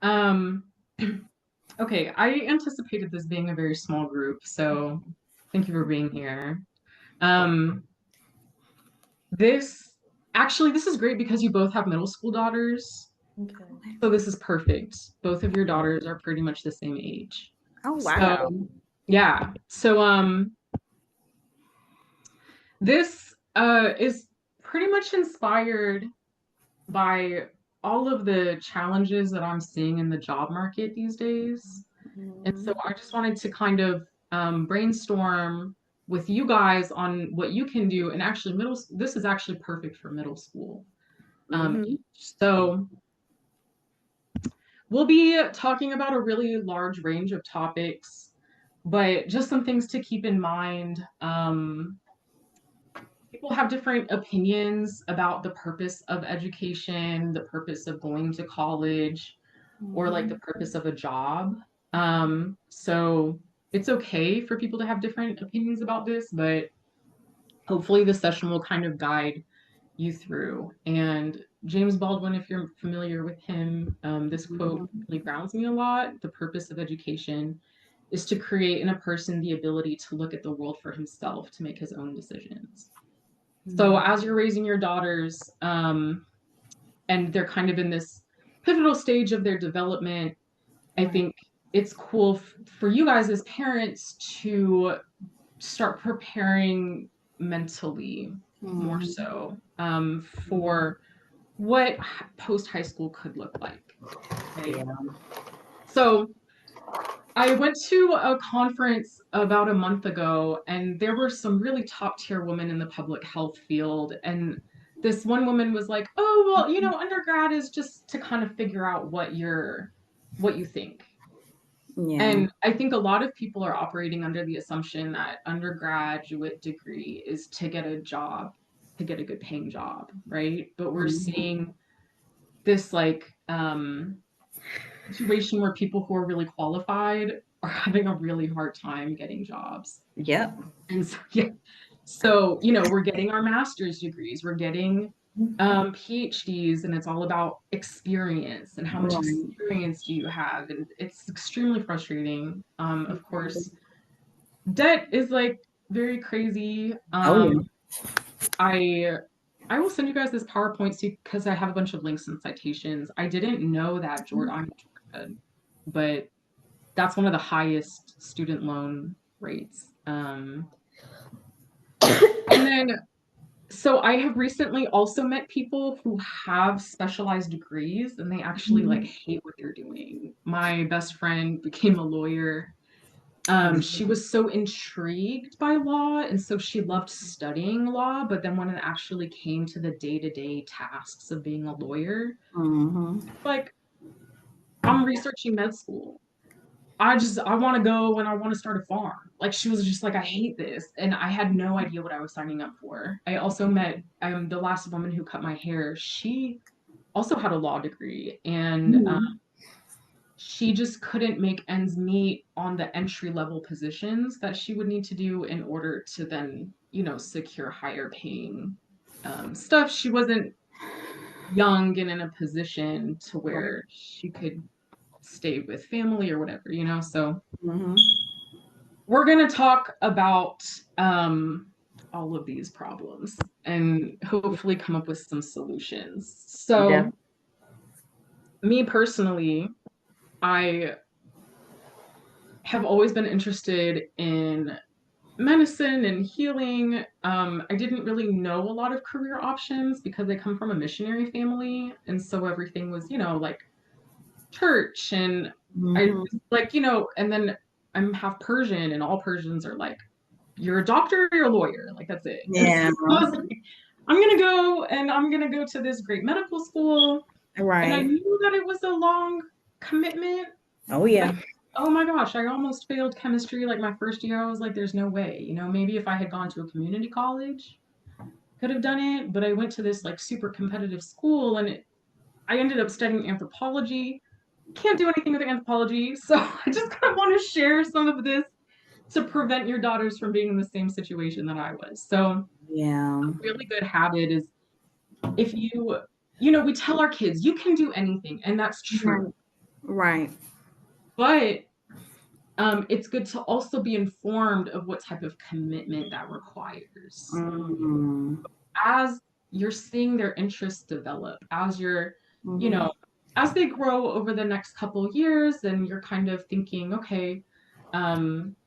Um, okay, I anticipated this being a very small group, so thank you for being here. Um, this this is great because you both have middle school daughters, Okay. so this is perfect. Both of your daughters are pretty much the same age. Oh, So, wow. yeah. So, this is pretty much inspired by all of the challenges that I'm seeing in the job market these days. And so Mhm. I just wanted to kind of brainstorm with you guys on what you can do. And actually, this is actually perfect for middle school. Mhm. So we'll be talking about a really large range of topics, but just some things to keep in mind. People have different opinions about the purpose of education, the purpose of going to college, or like the Mhm. purpose of a job. So it's okay for people to have different opinions about this, but hopefully the session will kind of guide you through. And James Baldwin, if you're familiar with him, this quote Mhm. really grounds me a lot. The purpose of education is to create in a person the ability to look at the world for himself, to make his own decisions. So Mhm. as you're raising your daughters, and they're kind of in this pivotal stage of their development, I Right. think it's cool for you guys as parents to start preparing mentally more Mhm. so for what post high school could look like. Right. Yeah. So I went to a conference about a month ago, and there were some really top tier women in the public health field. And this one woman was like, "Oh, well, undergrad is just to kind of figure out what you think." Yeah. And I think a lot of people are operating under the assumption that undergraduate degree is to get a job, to get a good paying job, right? But we're Mhm. seeing this situation where people who are really qualified are having a really hard time getting jobs. Yep. And so, yeah, so, we're getting our master's degrees, we're getting PhDs, and it's all about experience and how much Right. experience do you have? And it's extremely frustrating. Of course, debt is like very crazy. Oh yeah. I I will send you guys this PowerPoint because I have a bunch of links and citations. I didn't know that I'm in Georgia, but that's one of the highest student loan rates. And then so I have recently also met people who have specialized degrees and they actually like Mhm. hate what they're doing. My best friend became a lawyer. She was so intrigued by law, and so she loved studying law, but then when it actually came to the day-to-day tasks of being a lawyer, Mhm. like I'm researching med school. I want to go and I want to start a farm. Like she was just like, I hate this. And I had no idea what I was signing up for. I also met the last woman who cut my hair. She also had a law degree and Mhm. she just couldn't make ends meet on the entry level positions that she would need to do in order to then, secure higher paying stuff. She wasn't young and in a position to Right. where she could stay with family or whatever, So Mhm. we're going to talk about all of these problems and hopefully come up with some solutions. So, Def- me personally, I have always been interested in medicine and healing. I didn't really know a lot of career options because I come from a missionary family. And so everything was, like church and I Mhm. like, and then I'm half Persian and all Persians are like, you're a doctor, you're a lawyer. Like that's it. And so Yeah. I was like, I'm gonna go to this great medical school. And I Right. knew that it was a long commitment. Oh Like, yeah. oh my gosh, I almost failed chemistry like my first year. I was like, there's no way. Maybe if I had gone to a community college, could have done it. But I went to this like super competitive school and I ended up studying anthropology. Can't do anything with anthropology. So I just kind of want to share some of this to prevent your daughters from being in the same situation that I was. So a Yeah. really good habit is if we tell our kids, you can do anything, and that's true. Right. Right. But it's good to also be informed of what type of commitment that requires. Mm-hmm. As you're seeing their interests develop, as you're, you Mm-hmm. know, as they grow over the next couple of years, and you're kind of thinking, okay,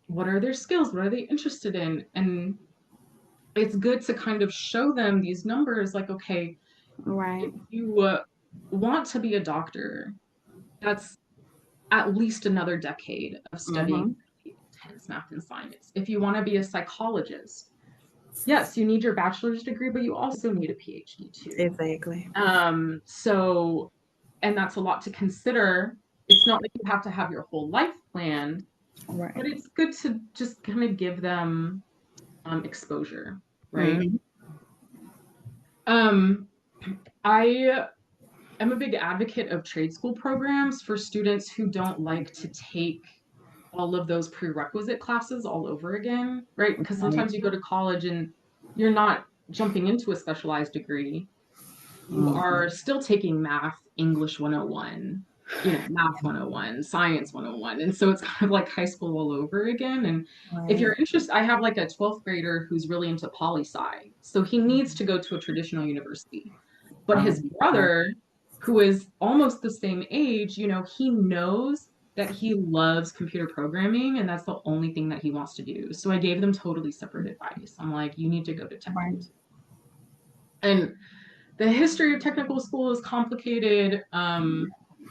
what are their skills? What are they interested in? And it's good to kind of show them these numbers like, okay, Right. if you want to be a doctor, that's at least another decade of studying Mm-hmm. intense math and science. If you want to be a psychologist, yes, you need your bachelor's degree, but you also need a PhD too. Exactly. So, and that's a lot to consider. It's not like you have to have your whole life planned, Right. but it's good to just kind of give them exposure, right? Mm-hmm. Um, I am a big advocate of trade school programs for students who don't like to take all of those prerequisite classes all over again, right? Because Right. sometimes you go to college and you're not jumping into a specialized degree. You Mm-hmm. are still taking math, English 101, math 101, science 101. And so it's kind of like high school all over again. And if Right. you're interested, I have like a 12th grader who's really into poli sci. So he needs to go to a traditional university. But his Okay. brother, who is almost the same age, he knows that he loves computer programming and that's the only thing that he wants to do. So I gave them totally separate advice. I'm like, you need to go to technical Right. school. And the history of technical school is complicated.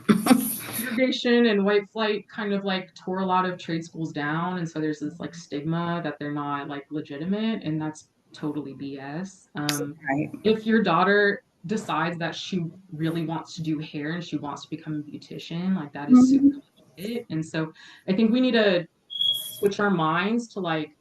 Segregation and white flight kind of like tore a lot of trade schools down. And so there's this like stigma that they're not like legitimate, and that's totally BS. Right. If your daughter decides that she really wants to do hair and she wants to become a beautician, like that is super Mm-hmm. legit. And so I think we need to switch our minds to like,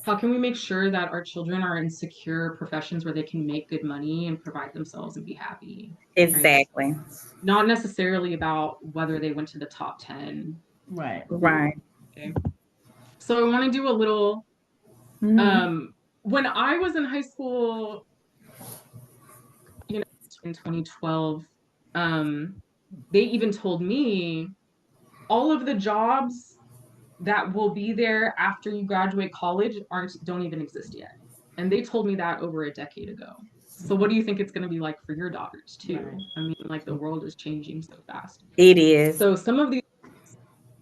how can we make sure that our children are in secure professions where they can make good money and provide themselves and be happy, right? Exactly. Not necessarily about whether they went to the top 10. Right. Right. Okay. So I want to do a little, Mm-hmm. when I was in high school, in 2012, they even told me all of the jobs that will be there after you graduate college don't even exist yet. And they told me that over a decade ago. So what do you think it's going to be like for your daughters too? Right. I mean, like the world is changing so fast. It is. So some of these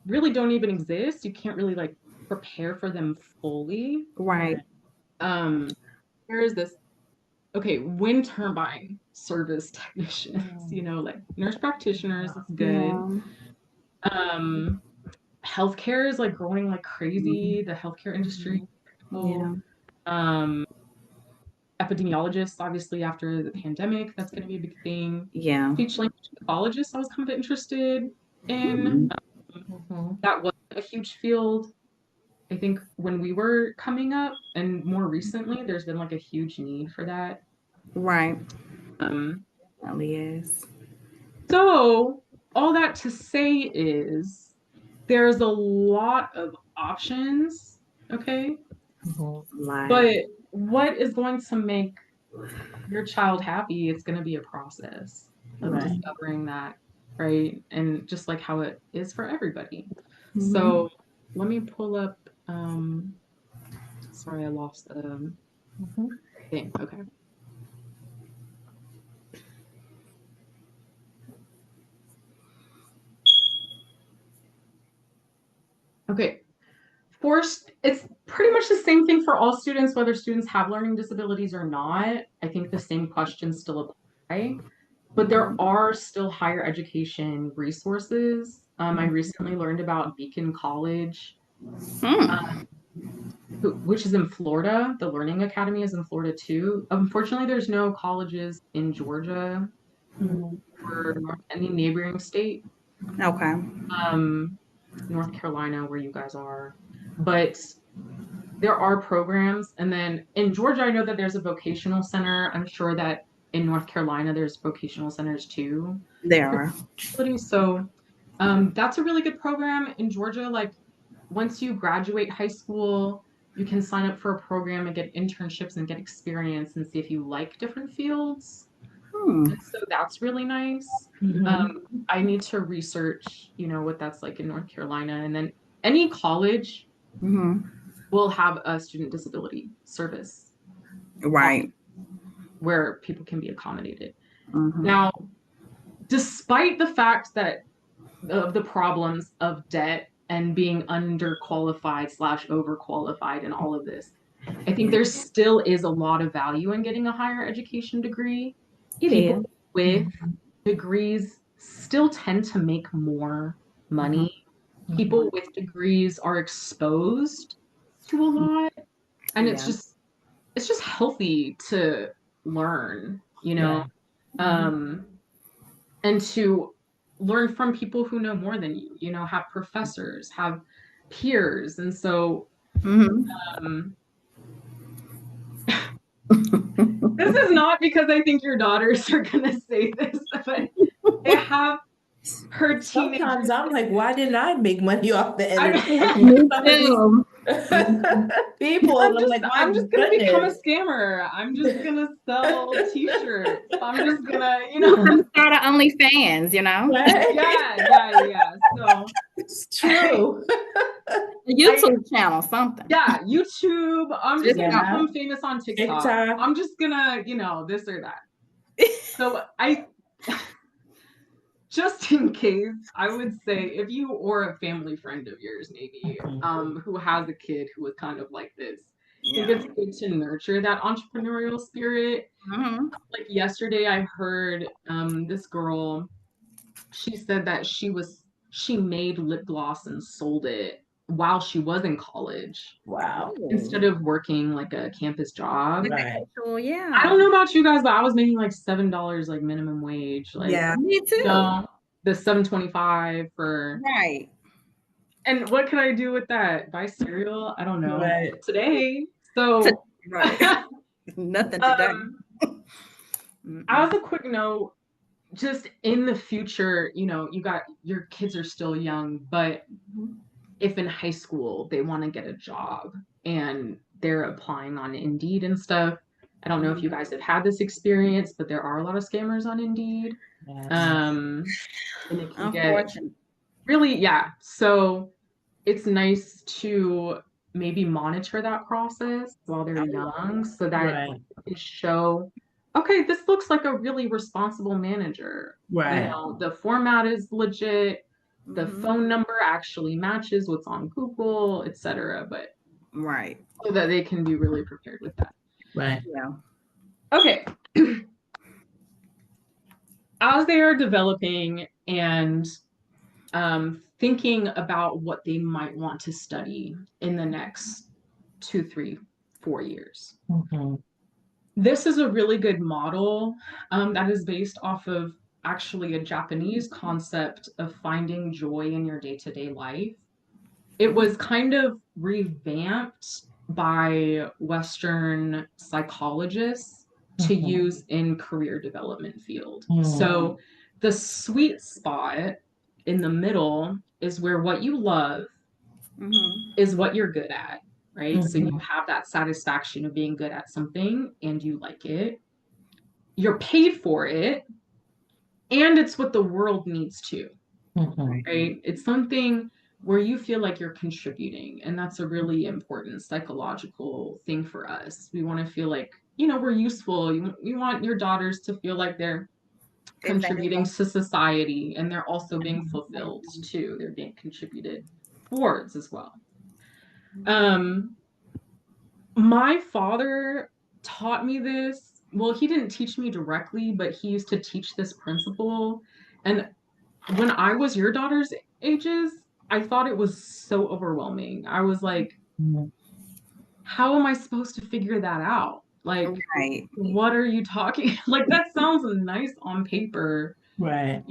really don't even exist. You can't really like prepare for them fully. Right. Um, where is this? Okay, wind turbine service technicians, like nurse practitioners, that's good. Yeah. Um, Healthcare is like growing like Mhm. crazy, the healthcare industry. Yeah. Um, Epidemiologists, obviously, after the pandemic, that's going to be a big thing. Yeah. Speech language pathologists, I was kind of interested in. Mhm. Mm-hmm. That was a huge field. I think when we were coming up, and more recently, there's been like a huge need for that. Right. Um, Really is. so all that to say is there's a lot of options, okay? Mm-hmm. But what is going to make your child happy? It's going to be a process of Right. discovering that, right? And just like how it is for everybody. Mhm. So let me pull up, sorry, I lost the Mm-hmm. thing. Okay. Okay. It's pretty much the same thing for all students, whether students have learning disabilities or not. I think the same questions still apply, but there are still higher education resources. I recently learned about Beacon College, Hmm. which is in Florida. The Learning Academy is in Florida too. Unfortunately, there's no colleges in Georgia Mm-hmm. or any neighboring state. Okay. North Carolina, where you guys are, but there are programs. And then in Georgia, I know that there's a vocational center. I'm sure that in North Carolina, there's vocational centers too. There are. So that's a really good program in Georgia. Like once you graduate high school, you can sign up for a program and get internships and get experience and see if you like different fields. And so that's really nice. Mhm. I need to research, what that's like in North Carolina. And then any college Mm-hmm. will have a student disability service Right. where people can be accommodated. Mm-hmm. Now, despite the fact that of the problems of debt and being underqualified / overqualified and all of this, I think there still is a lot of value in getting a higher education degree. It People is. with degrees still tend to make more money. People with degrees are exposed to a lot, and it's Yeah. just healthy to learn, Right. and to learn from people who know more than you, have professors, have peers. And so Mm-hmm. um, this is not because I think your daughters are going to say this, but they have her teenagers. Sometimes I'm like, why didn't I make money off the internet? Me Some of these too. people, and I'm like, I'm my just gonna become a goodness. scammer. I'm just gonna sell t-shirts. I'm just gonna, Start an OnlyFans, Right? yeah. So It's true. A YouTube channel, something. yeah, YouTube. I'm just gonna Yeah. become famous on TikTok. TikTok. I'm just gonna, this or that. So just in case, I would say if you or a family friend of yours, maybe, who has a kid who is kind of like this, I think it's good to nurture that entrepreneurial spirit. Mm-hmm. Like yesterday, I heard this girl. She said that she made lip gloss and sold it while she was in college Wow. instead of working like a campus job. Right. So, yeah. I don't know about you guys, but I was making like $7 like minimum wage. Like, Yeah. Me too. The $7.25 for. Right. And what can I do with that? Buy cereal? I don't know. Right. Today. So Right. Nothing today. as a quick note, just in the future, you got your kids are still young, but if in high school they want to get a job and they're applying on Indeed and stuff, I don't know if you guys have had this experience, but there are a lot of scammers on Indeed. Yes. And it can get Unfortunate. really, yeah. So it's nice to maybe monitor that process while they're young so that Right. you can show, okay, this looks like a really responsible manager. Right. The format is legit. The Mhm. phone number actually matches what's on Google, etc. But Right. so that they can be really prepared with that. Right. Yeah. Okay. As they are developing and thinking about what they might want to study in the next 2, 3, 4 years. This is a really good model that is based off of actually a Japanese concept of finding joy in your day-to-day life. It was kind of revamped by Western psychologists to use in career development field. So the sweet spot in the middle is where what you love is what you're good at, right? So you have that satisfaction of being good at something and you like it. You're paid for it, and it's what the world needs too, right? It's something where you feel like you're contributing, and that's a really important psychological thing for us. We want to feel like, we're useful. You want your daughters to feel like they're contributing to society, and they're also being fulfilled too. They're being contributed towards as well. My father taught me this. Well, he didn't teach me directly, but he used to teach this principle. And when I was your daughter's ages, I thought it was so overwhelming. I was like, how am I supposed to figure that out? Like, what are you talking? Like, that sounds nice on paper, Right.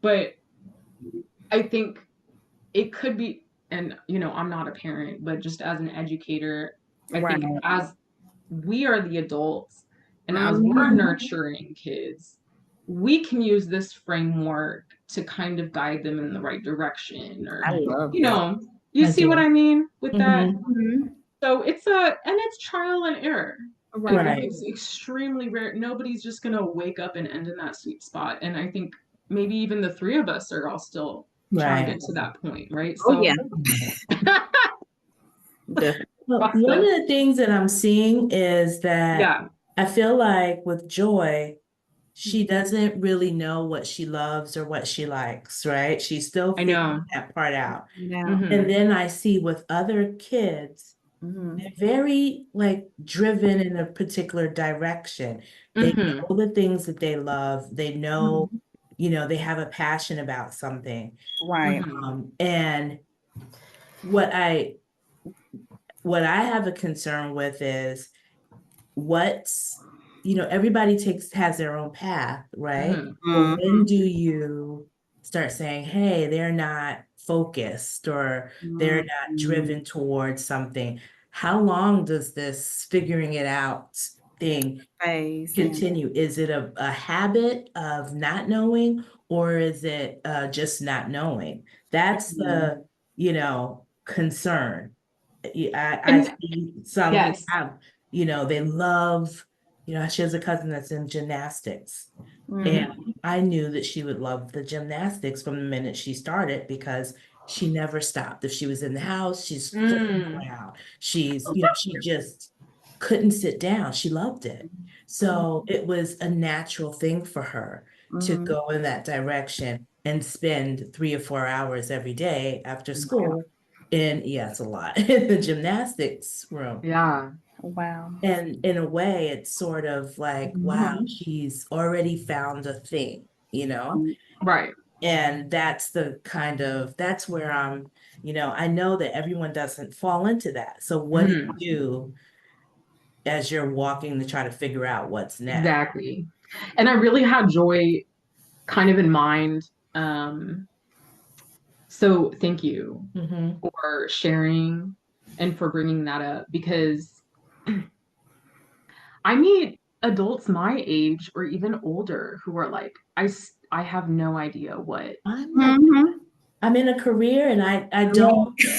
But I think it could be, and, I'm not a parent, but just as an educator, I think as we are the adults and as we're nurturing kids, we can use this framework to kind of guide them in the right direction, or, I love you see what I mean with that? that. So it's trial and error. I Right. think it's extremely rare. Nobody's just gonna wake up and end in that sweet spot. And I think maybe even the three of us are all still trying to Right. get to that point, right? Oh, So yeah. Definitely. Well, Lots one of- of the things that I'm seeing is that yeah, I feel like with Joy, she doesn't really know what she loves or what she likes, right? She's still I figuring know. that part out. Yeah. Mhm. And then I see with other kids, Mhm. they're very like driven in a particular direction. They Mhm. know the things that they love. They know, they have a passion about something. Right. And what I what I have a concern with is what's, everybody has their own path, right? Mhm. But when do you start saying, hey, they're not focused or they're not driven towards something? How long does this figuring it out thing Phase. Yeah. continue? Is it a habit of not knowing, or is it just not knowing? That's the, concern. I And see some who yes. have, they love, she has a cousin that's in gymnastics. Mhm. And I knew that she would love the gymnastics from the minute she started because she never stopped. If she was in the house, she's flipping around. She just couldn't sit down. She loved it. So it was a natural thing for her to Mhm. go in that direction and spend 3 or 4 hours every day after school it's a lot, in the gymnastics room. Yeah. Wow. And in a way, it's sort of like, wow, Mhm. she's already found a thing, Right. And that's where I know that everyone doesn't fall into that. So what do Mhm. you do as you're walking to try to figure out what's next? Exactly. And I really had Joy kind of in mind. So thank you Mm-hmm. for sharing and for bringing that up because I meet adults my age or even older who are like, I have no idea what. I'm like, Mhm. I'm in a career and I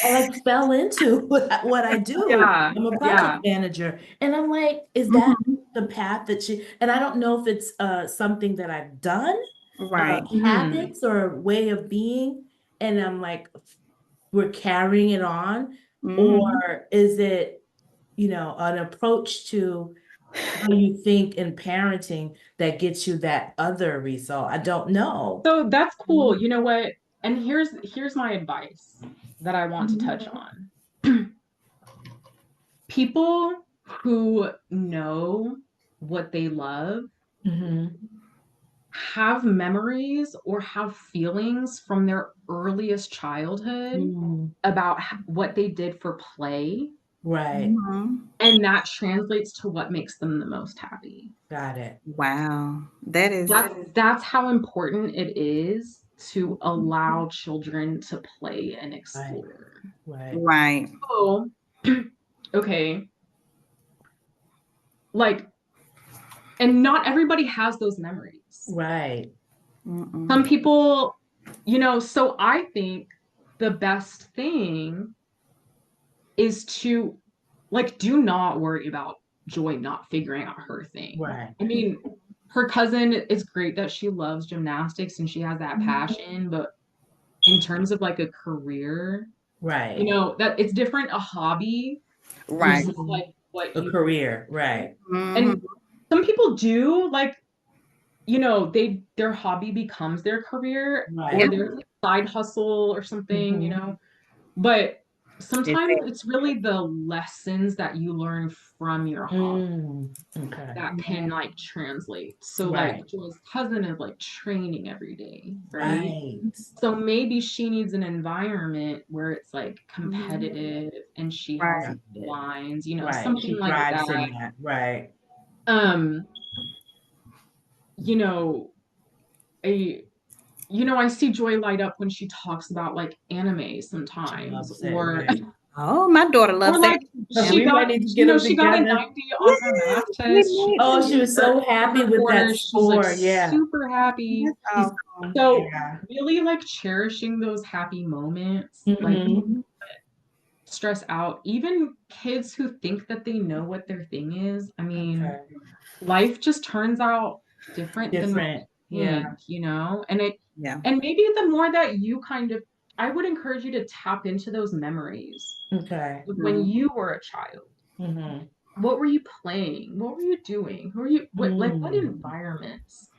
like fell into what I do. Yeah, I'm a yeah. project manager. And I'm like, is that Mhm. the path that and I don't know if it's something that I've done, Right. Mhm. habits or way of being. And I'm like, we're carrying it on, or Mhm. is it, an approach to how you think in parenting that gets you that other result? I don't know. So that's cool. Mhm. You know what? And here's my advice that I want to touch on. People who know what they love Mm-hmm. have memories or have feelings from their earliest childhood Mm, about what they did for play, right. Mhm. and that translates to what makes them the most happy. Got it. Wow. That is. That's how important it is to allow children to play and Right. explore. Right. Right. Oh, okay. Like, and not everybody has those memories. Right. Mm-mm. Some people, so I think the best thing is to like do not worry about Joy not figuring out her thing. Right. I mean, her cousin, it's great that she loves gymnastics and she has that passion, but in terms of like a career, Right. that it's different a hobby Right. versus Mhm. like what A you career. Right. Mhm. and some people do like their hobby becomes their career or Right. their like, side hustle or something, Mhm. but It's sometimes it's really the lessons that you learn from your hobby Okay. that can like translate. So like Right. Joy's cousin is like training every day, right? Right. So maybe she needs an environment where it's like Mhm. competitive and she has Right. Got it. lines, Right. something She like thrives that. in that. Right. Um, you know, a I see Joy light up when she talks about like anime She sometimes, loves it. or Right. Oh, my daughter or loves that. like she We might got need to get them she got a together. 90 on her math we test. She need Oh, she to. was so happy with that quarter. She's like score. Yeah. super happy. That's She's, awesome. So yeah. really like cherishing those happy moments, like Mm-hmm. Mhm. stress out. Even kids who think that they know what their thing is, I mean, Okay. life just turns out different than what Different. you Yeah. think, you know? And it Yeah. and maybe the more that you kind of, I would encourage you to tap into those memories Okay. of when you were a child. Mm-hmm. What were you playing? What were you doing? Who were you what Mm. environments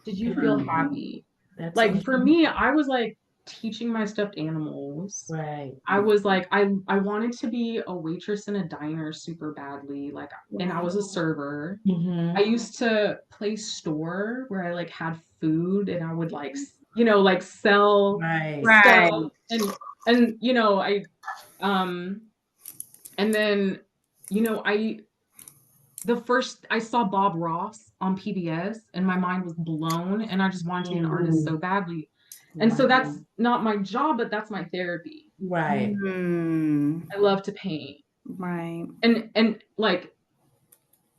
did you feel Mm. happy? That's Like for interesting. me, I was like teaching my stuffed animals. Right. I was like, I wanted to be a waitress in a diner super badly. Like, and I was a server. Mm-hmm. I used to play store where I like had food and I would like, you know, like sell Right. Right. stuff and you know, um and then you know, I saw Bob Ross on PBS and my mind was blown and I just wanted to be an artist so badly. And so that's not my job, but that's my therapy. Right. Mm, I love to paint. right. And like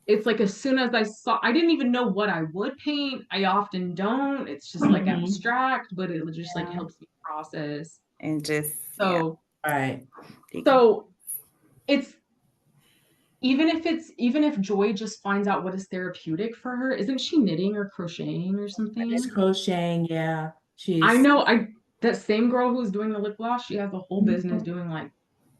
it's like as soon as I didn't even know what I would paint. I often don't. It's just like Mhm. abstract, but it just like Yeah. helps me process. And just So Right. so it's even if Joy just finds out what is therapeutic for her, isn't she knitting or crocheting or It's something? crocheting. Yeah. I She's know that same girl who's doing the lip gloss, she has a whole business doing like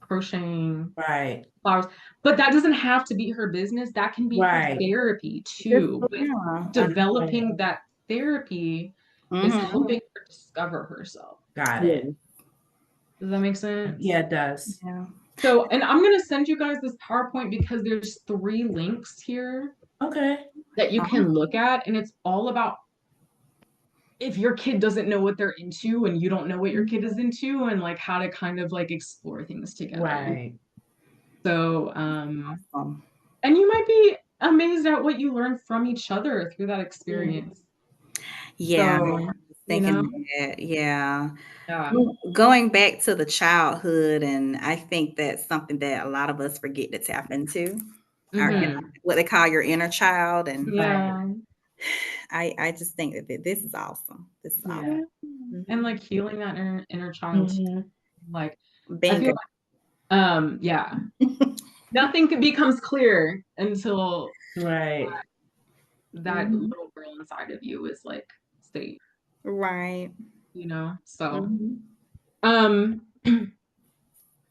crocheting right. flowers. But that doesn't have to be her business. That can be her Right. therapy just too. But yeah. developing that therapy is Mhm. helping her discover herself. Got Yeah. it. Does that make sense? Yeah, it does. Yeah. So, and I'm gonna send you guys this PowerPoint because there's 3 links here Okay. that you can look at, and it's all about if your kid doesn't know what they're into and you don't know what your kid is into and like how to kind of like explore things together. Right. So, Um, and you might be amazed at what you learn from each other through that experience. yeah. So, I'm you know, thinking that, yeah. yeah. Going back to the childhood, and I think that's something that a lot of us forget to tap into. Mhm. What they call your inner child, and Yeah. I just think that this is awesome. This is Yeah. awesome. And like healing that inner child too. Mm-hmm. Like I feel Bingo. yeah. Nothing becomes clear until Right. that little girl inside of you is like safe, Right. you know? So Mhm. um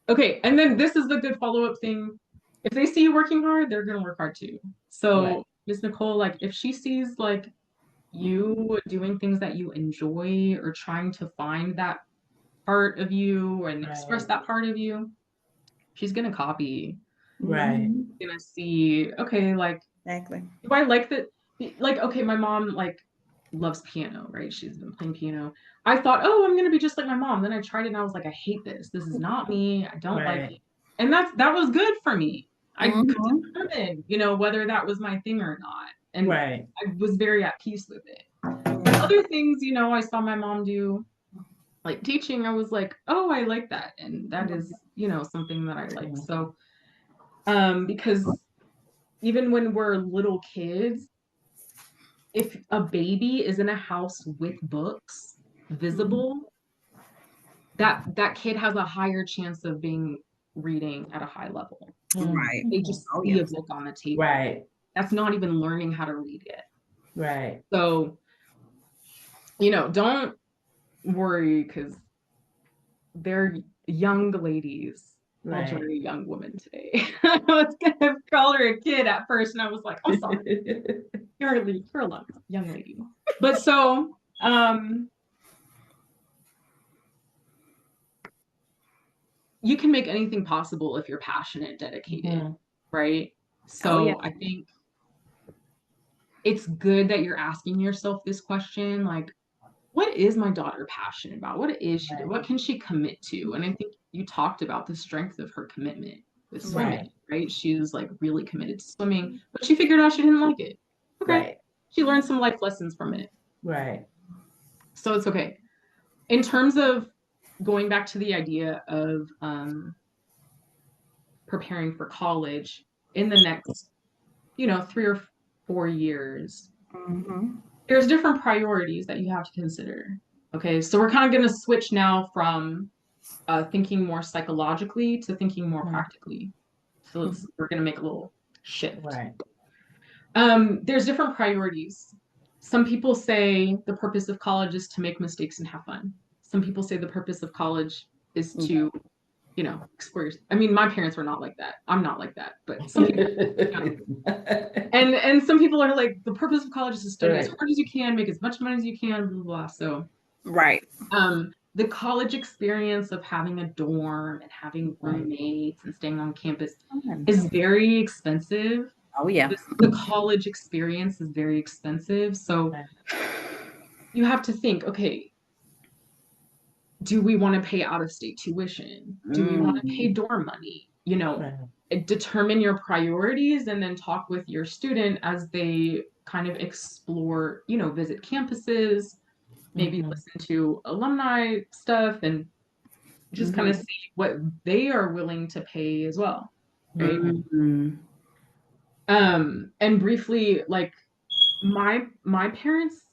okay, and then this is the good follow-up thing. If they see you working hard, they're gonna work hard too. Right. So Miss Nicole, like if she sees like you doing things that you enjoy or trying to find that part of you and express Right. that part of you, she's gonna copy. Right. Mhm. Gonna see, okay, like Exactly. do I like that? Like, okay, my mom like loves piano, right? She's been playing piano. I thought, oh, I'm gonna be just like my mom. Then I tried it and I was like, I hate this. This is not me. I don't like Right. it. And that was good for me. I could Mhm. determine, you know, whether that was my thing or not. And Right. I was very at peace with it. Other things, you know, I saw my mom do, like teaching, I was like, oh, I like that. And that is, you know, something that I like. So, because even when we're little kids, if a baby is in a house with books visible, that kid has a higher chance of being reading at a high level. Right. They just Oh see yeah. a book on the table. Right. That's not even learning how to read yet. Right. So, you know, don't worry because they're young ladies. I'll Right. marry a young woman today. I was gonna call her a kid at first, and I was like, I'm sorry, you're a young lady. But so, you can make anything possible if you're passionate, dedicated, right? Oh yeah. So I think it's good that you're asking yourself this question, like, what is my daughter passionate about? What is she? Right. What can she commit to? And I think you talked about the strength of her commitment with swimming, Right. right? She was like really committed to swimming, but she figured out she didn't like it. Okay. Right. She learned some life lessons from it. Right. So it's okay. In terms of going back to the idea of preparing for college in the next, you know, 3 or 4 years, Mhm. there's different priorities that you have to consider. Okay, so we're kind of going to switch now from thinking more psychologically to thinking more Mhm. practically. So we're going to make a little shift. Right. There's different priorities. Some people say the purpose of college is to make mistakes and have fun. Some people say the purpose of college is to, you know, explore. I mean, my parents were not like that. I'm not like that, but some people, and some people are like, the purpose of college is to study as Right. hard as you can, make as much money as you can, blah, blah, blah. So, Right. the college experience of having a dorm and having Right. roommates and staying on campus is very expensive. Oh yeah. The college experience is very expensive. So Right. you have to think, okay, do we want to pay out of state tuition? Do we want to pay dorm money? You know, Right. determine your priorities and then talk with your student as they kind of explore, you know, visit campuses, maybe Mhm. listen to alumni stuff and just kind of see what they are willing to pay as well. Right. Mhm. And briefly, like my parents,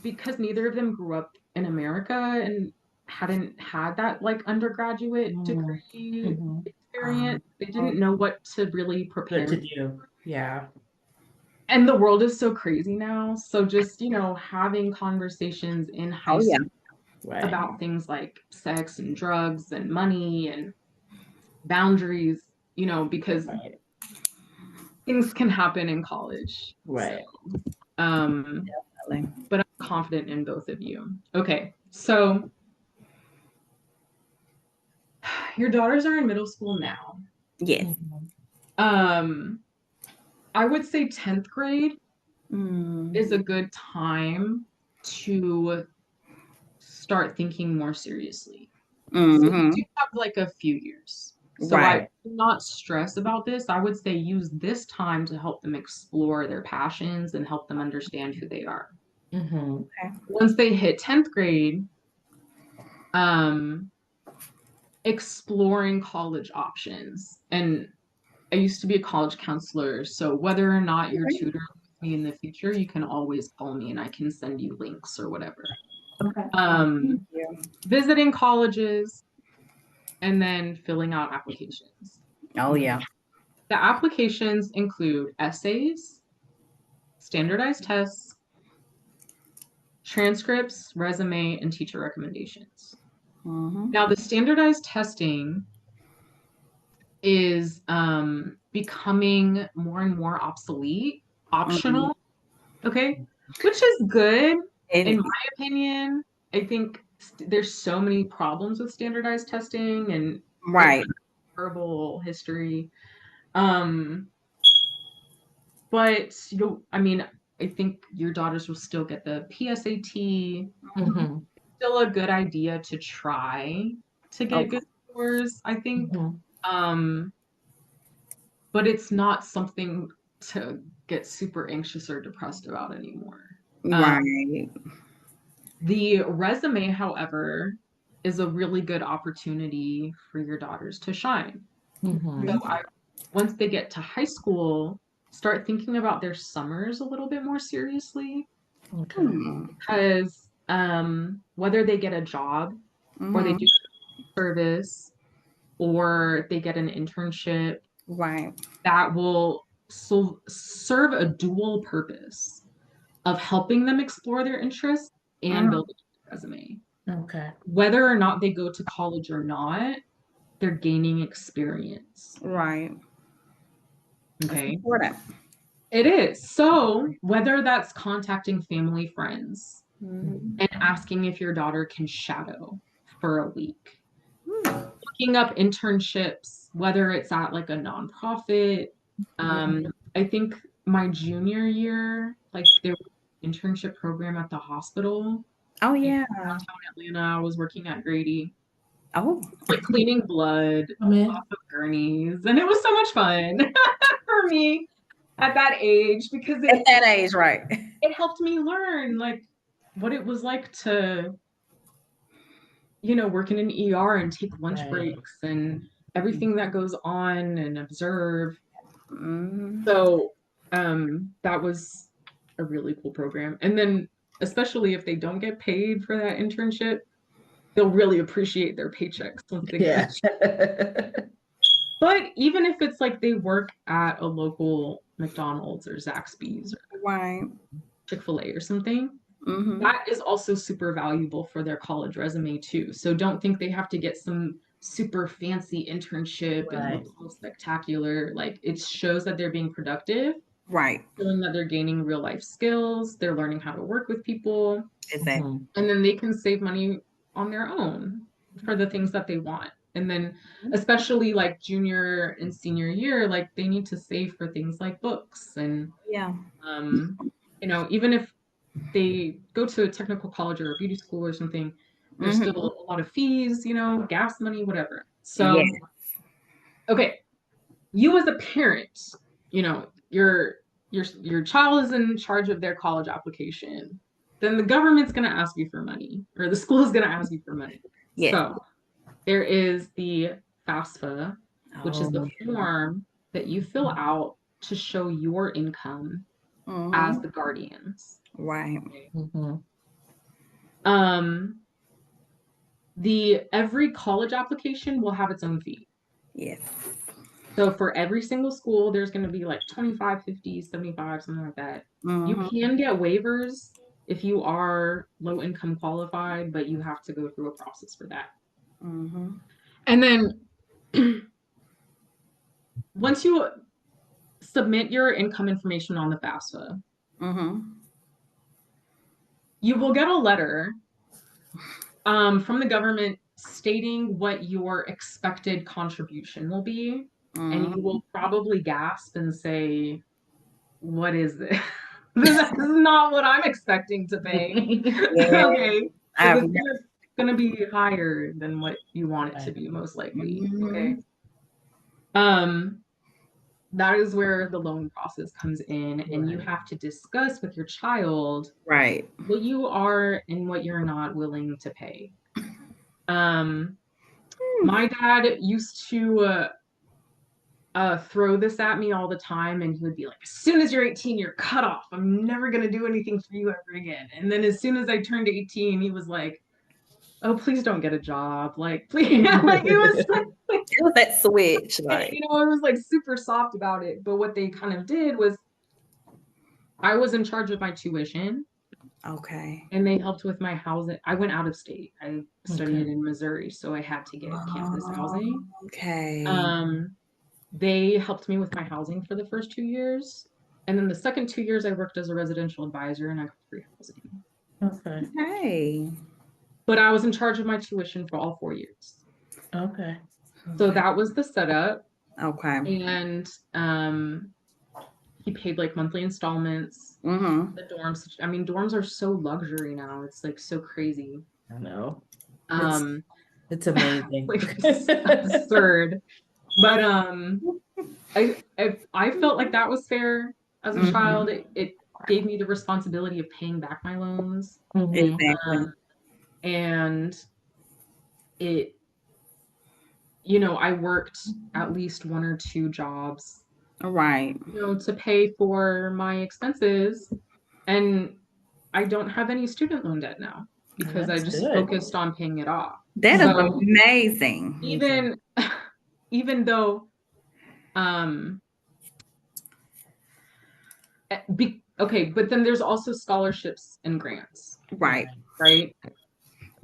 because neither of them grew up in America and hadn't had that like undergraduate degree Mhm. experience, they didn't know what to really prepare. Good to do. Yeah. And the world is so crazy now. So just, you know, having conversations in high Oh yeah. school Right. about things like sex and drugs and money and boundaries, you know, because Right. things can happen in college. Right. Definitely. But I'm confident in both of you. Okay, so your daughters are in middle school now. Yes. I would say 10th grade Mm. is a good time to start thinking more seriously. So you Mhm. do have like a few years. So I Right. do not stress about this. I would say use this time to help them explore their passions and help them understand who they are. Mhm. Okay. Once they hit 10th grade, exploring college options. And I used to be a college counselor, so whether or not you're tutoring with me in the future, you can always call me and I can send you links or whatever. Okay. Yeah. Visiting colleges and then filling out applications. Oh yeah. The applications include essays, standardized tests, transcripts, resume, and teacher recommendations. Mhm. Now, the standardized testing is becoming more and more obsolete, optional, okay, which is good in It, my opinion. I think there's so many problems with standardized testing and it right. has terrible history. Um, but I mean, I think your daughters will still get the PSAT. Mhm. Still a good idea to try to get Okay. good scores, I think. Mhm. Um, but it's not something to get super anxious or depressed about anymore. Right. The resume, however, is a really good opportunity for your daughters to shine. So Mhm. once they get to high school, start thinking about their summers a little bit more seriously Okay. because whether they get a job or they Mhm. do service or they get an internship, Right. that will serve a dual purpose of helping them explore their interests and Mhm. build a resume. Okay. Whether or not they go to college or not, they're gaining experience. Right. That's Okay. important. It is. So, whether that's contacting family friends Mhm. and asking if your daughter can shadow for a week, looking up internships, whether it's at like a nonprofit. I think my junior year, like there was an internship program at the hospital Oh in yeah. downtown Atlanta. I was working at Grady, Oh. like cleaning blood Come in. off of gurneys, and it was so much fun for me at that age because At that age, right. it helped me learn like what it was like to, you know, work in an ER and take lunch Right. breaks and everything that goes on and observe. Mhm. So that was a really cool program. And then especially if they don't get paid for that internship, they'll really appreciate their paychecks once they get Yeah. But even if it's like they work at a local McDonald's or Zaxby's or Right. Chick-fil-A or something, Mm-hmm. that is also super valuable for their college resume too. So don't think they have to get some super fancy internship and Right. look all spectacular. Like it shows that they're being productive, Right. showing that they're gaining real life skills, they're learning how to work with people, Exactly. Mhm. and then they can save money on their own for the things that they want. And then especially like junior and senior year, like they need to save for things like books and Yeah. um, even if they go to a technical college or a beauty school or something, there's Mm-hmm. still a lot of fees, gas money, whatever. Yeah. So, okay, you as a parent, your child is in charge of their college application. Then the government's going to ask you for money, or the school is going to ask you for money. Yes. So, there is the FAFSA, which is the Oh. form that you fill out to show your income as Mm-hmm. the guardians. Right. Mhm. Every college application will have its own fee. Yes. So for every single school, there's going to be like 25, 50, 75, something like that. You Mm-hmm. can get waivers if you are low income qualified, but you have to go through a process for that. Mm-hmm. And then once you submit your income information on the FAFSA, Mm-hmm. you will get a letter from the government stating what your expected contribution will be. And you Mm-hmm. will probably gasp and say, what is this? This is not what I'm expecting to pay. Yeah. Okay. I've Because it's gonna be higher than what you want it to Right. be, most likely. Mhm. Okay. That is where the loan process comes in, and you Right. have to discuss with your child Right. what you are and what you're not willing to pay. My dad used to throw this at me all the time, and he would be like, as soon as you're 18, you're cut off. I'm never going to do anything for you ever again. And then as soon as I turned 18, he was like, oh, please don't get a job. Like, please. Like, it was It was that switch, like. it was like super soft about it. But what they kind of did was I was in charge of my tuition, Okay. and they helped with my housing. I went out of state. I studied Okay. in Missouri, so I had to get campus housing. Okay. They helped me with my housing for the first 2 years. And then the second 2 years, I worked as a residential advisor and I got free housing. Okay. Okay. But I was in charge of my tuition for all 4 years. Okay. So Okay. that was the setup. Okay. And he paid like monthly installments. Mm-hmm. The dorms, I mean, dorms are so luxury now. It's like so crazy. I know. It's It's amazing. like absurd. But I felt like that was fair as a Mhm. child. It gave me the responsibility of paying back my loans. Mhm. Exactly. And it, I worked at least 1 or 2 jobs, Right. to pay for my expenses. And I don't have any student loan debt now because I That's just good. focused on paying it off. That is So amazing. even though okay, but then there's also scholarships and grants, Right. right?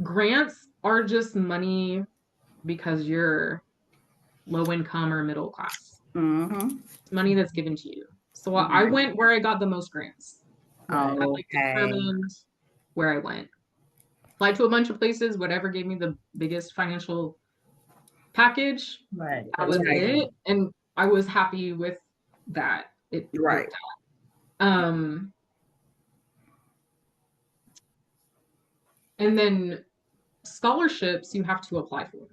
Grants are just money because you're low income or middle class. Mm-hmm. It's money that's given to you. So I went where I got the most grants. I determined where I went. Applied to a bunch of places, whatever gave me the biggest financial package. Right. That was Right. it. And I was happy with that. It Right. worked out. And then scholarships you have to apply for.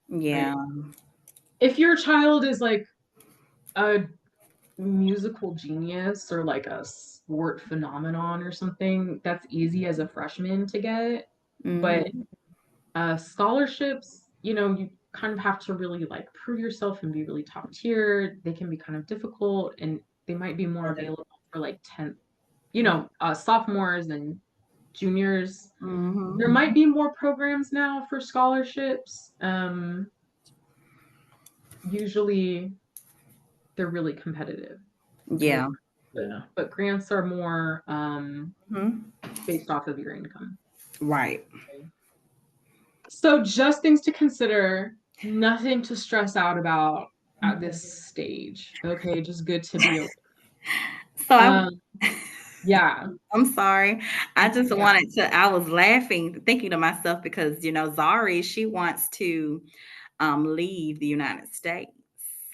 Yeah. Right? If your child is like a musical genius or like a sport phenomenon or something, that's easy as a freshman to get. But scholarships, you kind of have to really like prove yourself and be really top tier. They can be kind of difficult, and they might be more available for like 10th, sophomores and juniors. Mhm. There might be more programs now for scholarships. Usually they're really competitive. Yeah. Yeah. But grants are more Mhm. based off of your income. Right. So just things to consider, nothing to stress out about at this stage. Okay, just good to be aware. So Yeah. I'm sorry. I just Yeah. wanted to, I was laughing, thinking to myself because, Zari, she wants to leave the United States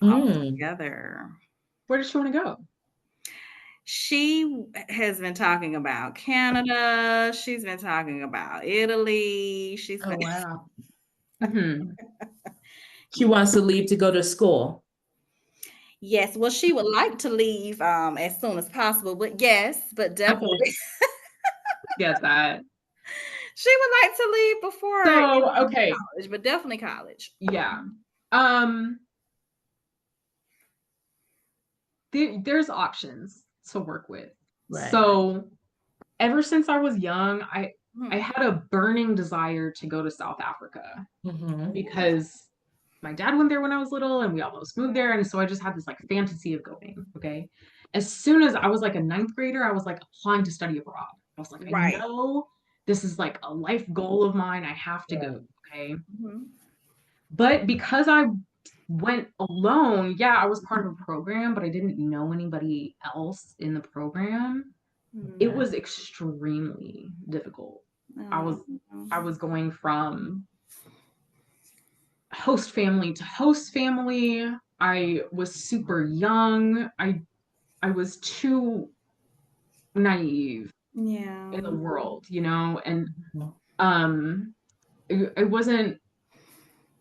altogether. Where does she want to go? She has been talking about Canada. She's been talking about Italy. She's Oh, been, wow. Mhm. She wants to leave to go to school. yes, well, she would like to leave as soon as possible, but definitely Get that. she would like to leave before So, okay. college, but definitely college. Yeah. There's options to work with. Right. So, ever since I was young, I Mhm. had a burning desire to go to South Africa Mhm. because my dad went there when I was little and we almost moved there. And so I just had this like fantasy of going. Okay. As soon as I was like a ninth grader, I was like applying to study abroad. I was like, I Right. know this is like a life goal of mine. I have to go. Okay. Mhm. But because I went alone, yeah, I was part of a program, but I didn't know anybody else in the program. It was extremely difficult. I was going from host family to host family. I was super young. I was too naive Yeah. in the world, and Mhm. I wasn't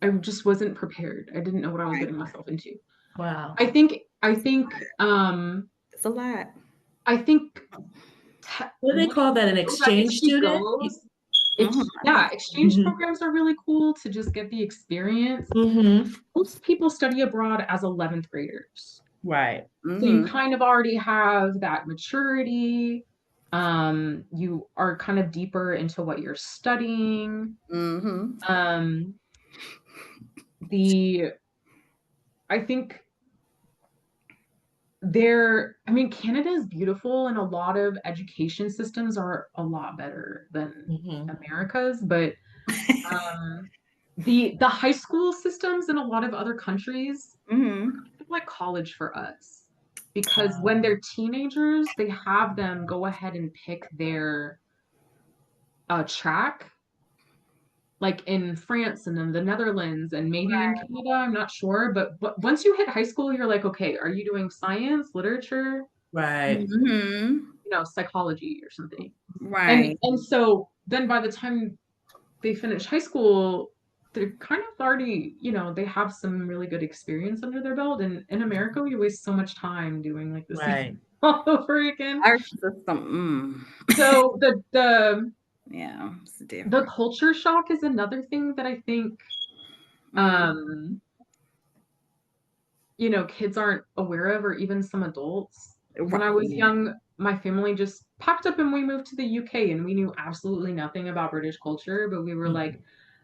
I just wasn't prepared. I didn't know what I was getting myself into. Wow. I think It's a lot. I think What do they call that? An exchange she student? goes, Mhm. exchange programs are really cool to just get the experience. Mm-hmm. Most people study abroad as 11th graders. Right. So you Mhm. kind of already have that maturity. You are kind of deeper into what you're studying. Mhm. The I think Canada is beautiful and a lot of education systems are a lot better than Mm-hmm. America's, but um, the high school systems in a lot of other countries Mhm. like college for us because when they're teenagers, they have them go ahead and pick their track, like in France and in the Netherlands and maybe in Canada, I'm not sure. But once you hit high school, you're like, okay, are you doing science, literature, Right. Mhm. psychology or something? Right. And so then by the time they finish high school, they're kind of already, they have some really good experience under their belt. And in America, we waste so much time doing like the same Right. all over again. Our system. So the Yeah, it's the different. culture shock is another thing that I think Mhm. kids aren't aware of, or even some adults. When Right. I was young, my family just packed up and we moved to the UK and we knew absolutely nothing about British culture, but we were like,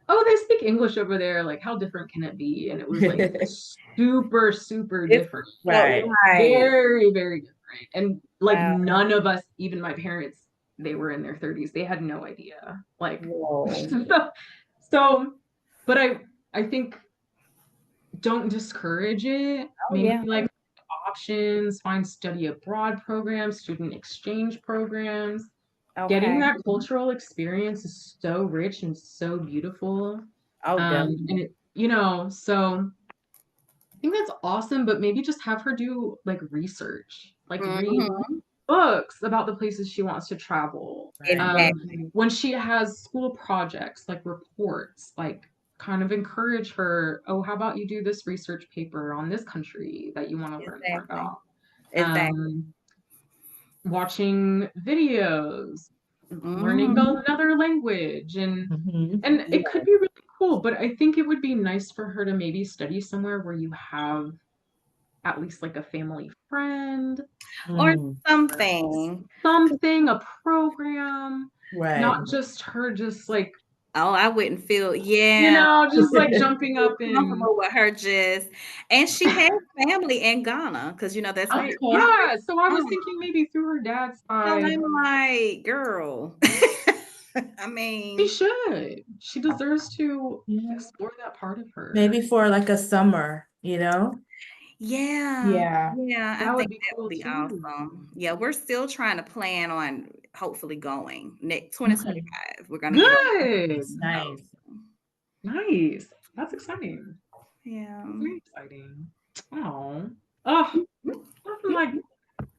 oh, they speak English over there. Like, how different can it be? And it was like super, super It's different. Right. right. Very, very different. And like Wow. none of us, even my parents, they were in their 30s. They had no idea. Like, Whoa. so, but I think don't discourage it. Oh Maybe yeah. like options, find study abroad programs, student exchange programs. Getting Okay. that cultural experience is so rich and so beautiful. Oh, definitely. And so I think that's awesome, but maybe just have her do like research, like read Mhm. books about the places she wants to travel. Right. Exactly. When she has school projects, like reports, like kind of encourage her, oh, how about you do this research paper on this country that you want to learn more Exactly. about? Exactly. Watching videos, learning Mhm. another language, and Mm-hmm. it Yeah. could be really cool, but I think it would be nice for her to maybe study somewhere where you have at least like a family friend Or Mm. or something. something, a program. Right. Not just her, just like, Oh, I wouldn't feel, you yeah, know, just like jumping up and comfortable with her just, and she has family in Ghana because that's where Okay. yeah. So I was from. thinking maybe through her dad's So side. I'm like, girl. I She mean, should. She deserves to Yeah. explore that part of her. Maybe for like a summer, you know? yeah, Yeah. yeah, I That would think be that would cool be too. awesome. Yeah, we're still trying to plan on hopefully going next Okay. 2025. We're gonna get on. Good. Nice. Nice. That's exciting. Yeah. That's very exciting. Oh, nothing like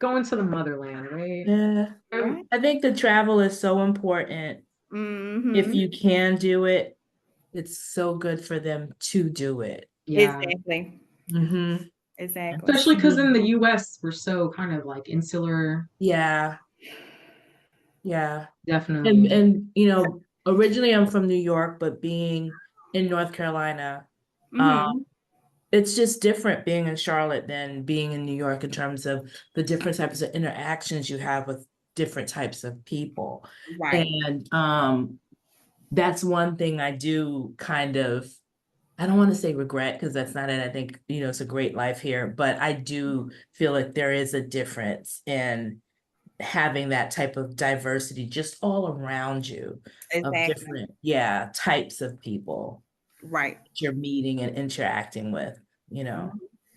going to the motherland, right? Yeah. Right. I think the travel is so important. If Mm-hmm. you can do it, it's so good for them to do it. Yeah. Exactly. Mm-hmm. Exactly. Especially because in the US, we're so kind of like insular. Yeah. Yeah. Definitely. And originally I'm from New York, but being in North Carolina, Mm-hmm. it's just different being in Charlotte than being in New York in terms of the different types of interactions you have with different types of people. Right. And that's one thing I do kind of, I don't want to say regret because that's not it. I think, it's a great life here, but I do feel like there is a difference in having that type of diversity just all around you of Exactly. different, yeah, types of people Right. that you're meeting and interacting with, you know.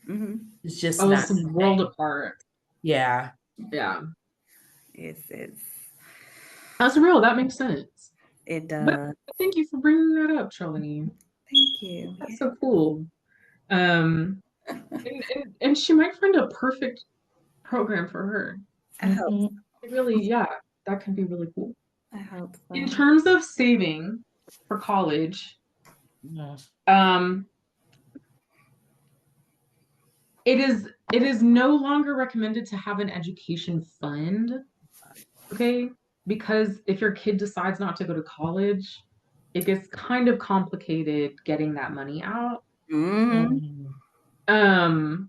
Mm-hmm. It's just Oh, not it's a the world same. apart. Yeah. Yeah. It's That's real. That makes sense. it But does. thank you for bringing that up, Charlene. Thank you. That's so cool. And she might find a perfect program for her. I hope Mhm. It really, yeah, that could be really cool. I hope In so. terms of saving for college, Yeah. um, it is no longer recommended to have an education fund, okay? Because if your kid decides not to go to college, it gets kind of complicated getting that money out. Mm-hmm. Mhm. Um,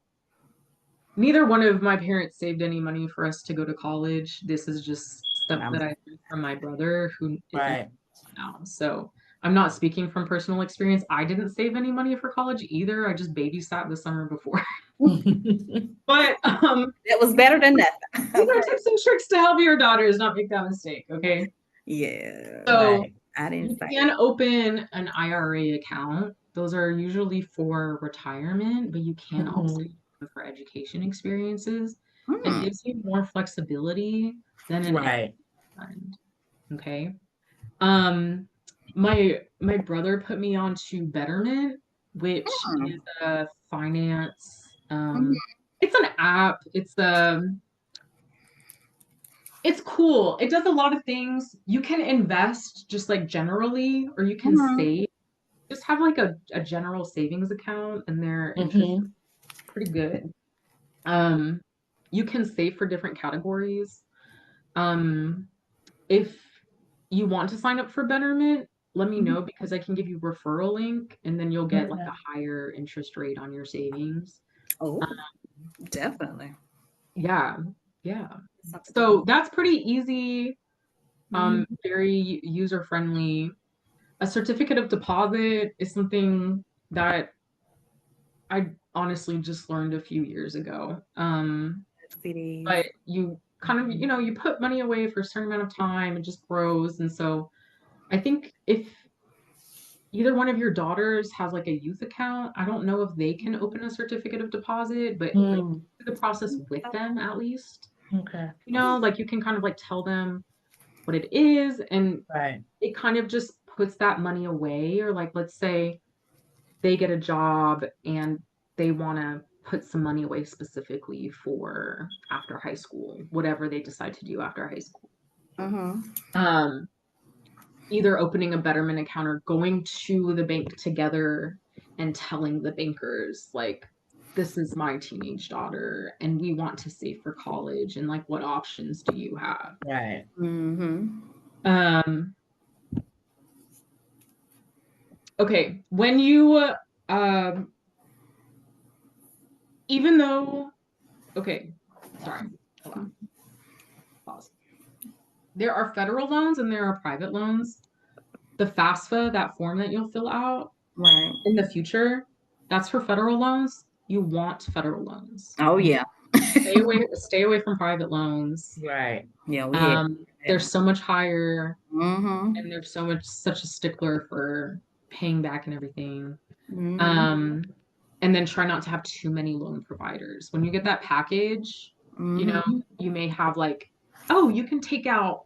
Neither one of my parents saved any money for us to go to college. This is just stuff that I learned from my brother who is in Right. now. So I'm not speaking from personal experience. I didn't save any money for college either. I just babysat the summer before. But That was better than these nothing. are tips and tricks to help your daughters not make that mistake. Okay. Yeah. So Right. I you didn't say can open an IRA account. Those are usually for retirement, but you can also use Mhm. them for education experiences. It Hmm. gives you more flexibility than an Right. fund. Okay. Um, my brother put me onto Betterment, which is Hmm. a finance. Mhm. It's an app. It's cool. It does a lot of things. You can invest just like generally, or you can Mhm. save. Just have like a general savings account, and their interest is Mhm. pretty good. Um, you can save for different categories. Um, if you want to sign up for Betterment, let me Mhm. know because I can give you referral link and then you'll get like Okay. a higher interest rate on your savings. Oh, definitely. Yeah, yeah. Something to So look. that's pretty easy, Mhm. very user friendly. A certificate of deposit is something that I honestly just learned a few years ago. CDs. But you kind of, you put money away for a certain amount of time, it just grows. And so I think if either one of your daughters has like a youth account, I don't know if they can open a certificate of deposit, but like Mm. do the process with them at least. Okay. Like you can kind of like tell them what it is and Right. it kind of just puts that money away. Or like let's say they get a job and they want to put some money away specifically for after high school, whatever they decide to do after high school. Mm-hmm. Um, Either opening a Betterment account or going to the bank together and telling the bankers, like, this is my teenage daughter and we want to save for college and like what options do you have? Right. Mm-hmm. Um, okay, when you um even though okay, sorry, hold on, pause. there are federal loans and there are private loans. The FAFSA, that form that you'll fill out Right. in the future, that's for federal loans. You want federal loans. Oh yeah. Stay away from private loans. Right. Yeah, we had. They're so much higher, Mm-hmm. and they're such a stickler for paying back and everything. Mm-hmm. And then try not to have too many loan providers. When you get that package, you know, Mm-hmm. you may have like, oh, you can take out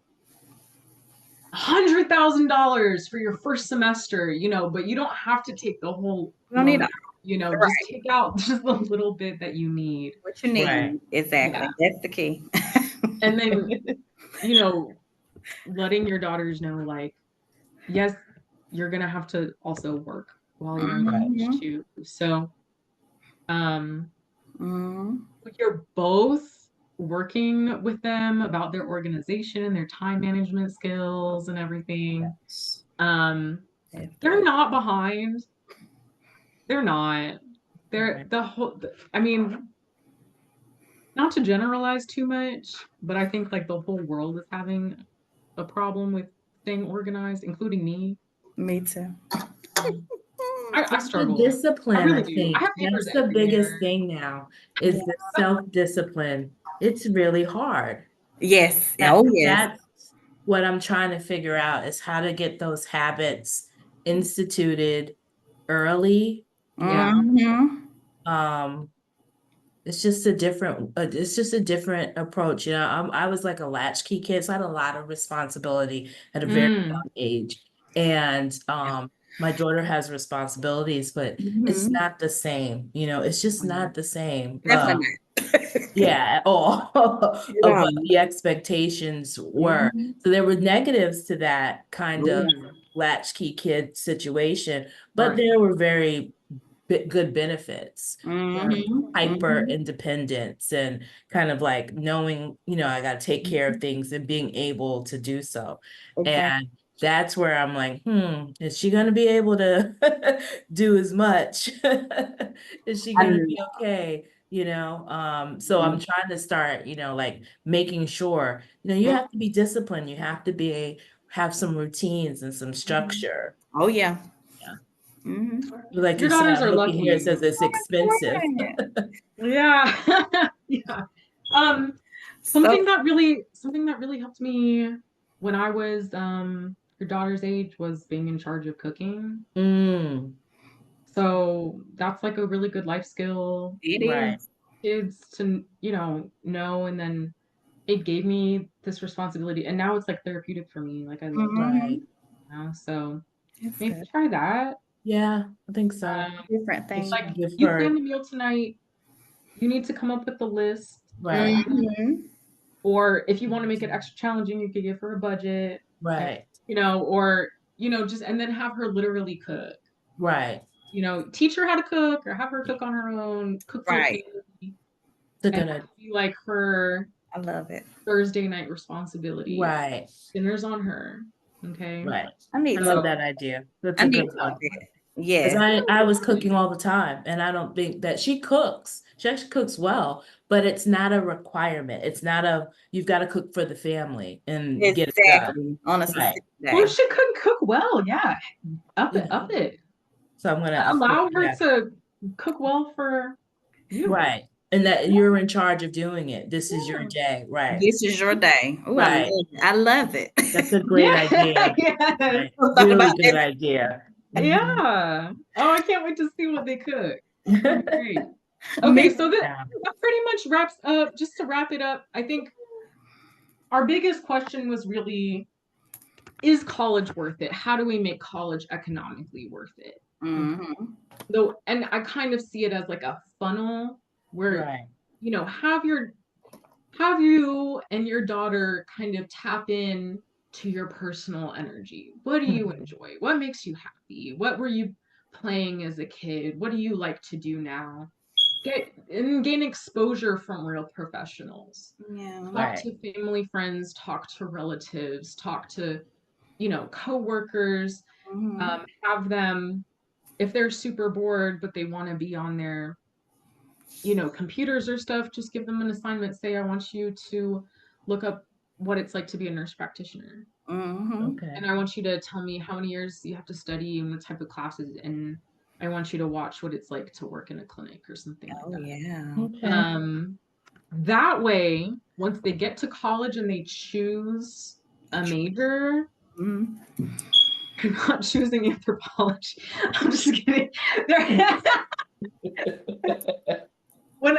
$100,000 for your first semester, you know, but you don't have to take the whole You don't need loan, you know, Right. just take out just a little bit that you need. what you need. Right. Exactly. Yeah. That's the key. And then, you know, letting your daughters know, like, yes, you're gonna have to also work while you're in college Mhm. too. So, um, Mm-hmm. you're both working with them about their organization, their time management skills, and everything. They're not behind. They're not. They're Right. the whole. I mean, not to generalize too much, but I think like the whole world is having a problem with staying organized, including me. Me too. I It's the struggle. I discipline, I really do. I think. have papers That's the biggest everywhere. thing now, is Yeah. the self-discipline. It's really hard. Yes. That Oh yes. that's what I'm trying to figure out, is how to get those habits instituted early. Yeah. Mm-hmm. Um, it's just a different approach. You know, I was like a latchkey kid, so I had a lot of responsibility at a very Mm. young age. And my daughter has responsibilities, but it's Mm-hmm. not the same. You know, it's just not the same. Definitely Yeah, at all of not. what the expectations were. Mhm. So there were negatives to that kind Oh, of yeah. latchkey kid situation, but Right. there were very good benefits. Mhm. Hyper Mhm. independence and kind of like knowing, you know, I got to take care of things and being able to do so. Exactly. And that's where I'm like, is she going to be able to do as much? Is she I going to know. be okay? You know, so I'm trying to start, you know, like making sure, you know, you have to be disciplined. You have to have some routines and some structure. Oh yeah. Yeah. Mhm. Like Your you said, daughters I'm are looking here, it lucky. says it's expensive. Yeah. Yeah. Um, So something that really helped me when I was your daughter's age was being in charge of cooking. Mm, So that's like a really good life skill it right, is. kids to, you know, and then it gave me this responsibility and now it's like therapeutic for me. Like I love cooking, right. Mhm. you know? So It's maybe good. try that. Yeah, I think so. Different Just thing. Like give you plan her, the meal tonight, you need to come up with the list of right, Mhm. or if you want to make it extra challenging, you could give her a budget, and, right, you know, or, you know, just, and then have her literally cook, right. you know, teach her how to cook or have her cook on her own, cook for the Right. family, They're and gonna, that be like her I love it. Thursday night responsibility. right, Dinner's on her. Okay. right. I I need to. love So, that idea. That's I a need good to do one. that. Because Yes. I was cooking all the time, and I don't think that she cooks. She actually cooks well, but it's not a requirement. It's not you've got to cook for the family and get it done. Exactly. On a Right. specific well, day. she couldn't cook well. Yeah. Yeah. Up it. So I'm gonna, Allow her yeah. to cook well for you. Right. And that you're in charge of doing it. This is your Yeah. day. Right. This is your day. Oh, I love Right. it. I love it. That's a great Yeah. idea. Yes. Right. Thought Really about good that. idea. Mhm. Yeah. Oh, I can't wait to see what they cook. It's gonna be great. Okay, Me. so that Yeah. pretty much wraps up. Just to wrap it up, I think our biggest question was really, is college worth it? How do we make college economically worth it? Okay. Mhm. Though, and I kind of see it as like a funnel where, Right. you know, have you and your daughter kind of tap in to your personal energy. What do you Mhm. enjoy? What makes you happy? What were you playing as a kid? What do you like to do now? Gain exposure from real professionals. Yeah. Talk Right. to family friends, talk to relatives, talk to, you know, coworkers, Mhm. have them if they're super bored but they want to be on their, you know, computers or stuff, just give them an assignment. Say, I want you to look up what it's like to be a nurse practitioner. Mm-hmm. Okay. And I want you to tell me how many years you have to study and the type of classes, and I want you to watch what it's like to work in a clinic or something Oh, like that. yeah. Okay. That way, once they get to college and they choose a major, Mhm. you're not choosing anthropology. I'm just kidding. They're- when